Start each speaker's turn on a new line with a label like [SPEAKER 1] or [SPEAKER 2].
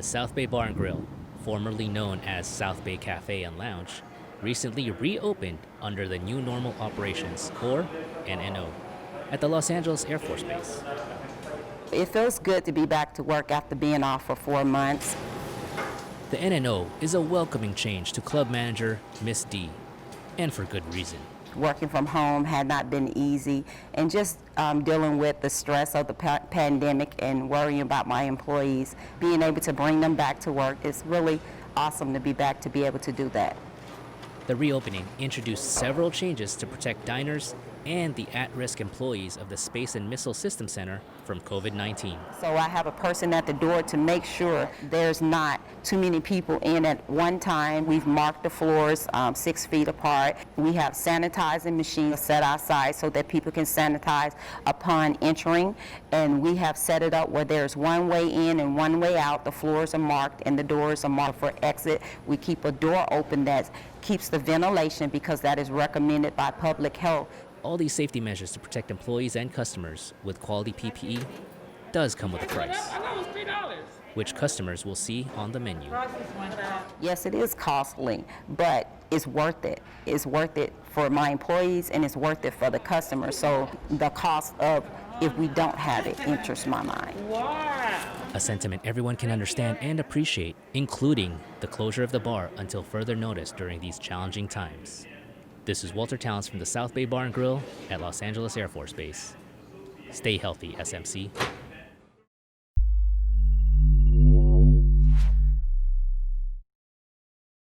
[SPEAKER 1] South Bay Bar and Grill, formerly known as South Bay Cafe and Lounge, recently reopened under the New Normal Operations, or NNO, at the Los Angeles Air Force Base.
[SPEAKER 2] It feels good to be back to work after being off for 4 months.
[SPEAKER 1] The NNO is a welcoming change to club manager Miss D, and for good reason.
[SPEAKER 2] Working from home had not been easy, and just dealing with the stress of the pandemic and worrying about my employees, being able to bring them back to work, is really awesome to be back to be able to do that.
[SPEAKER 1] The reopening introduced several changes to protect diners and the at-risk employees of the Space and Missile Systems Center from COVID-19.
[SPEAKER 2] So I have a person at the door to make sure there's not too many people in at one time. We've marked the floors 6 feet apart. We have sanitizing machines set outside so that people can sanitize upon entering. And we have set it up where there's one way in and one way out. The floors are marked and the doors are marked for exit. We keep a door open that keeps the ventilation because that is recommended by public health.
[SPEAKER 1] All these safety measures to protect employees and customers with quality PPE does come with a price, which customers will see on the menu.
[SPEAKER 2] Yes, it is costly, but it's worth it. It's worth it for my employees and it's worth it for the customers. So the cost of if we don't have it enters my mind.
[SPEAKER 1] A sentiment everyone can understand and appreciate, including the closure of the bar until further notice during these challenging times. This is Walter Towns from the South Bay Bar and Grill at Los Angeles Air Force Base. Stay healthy, SMC.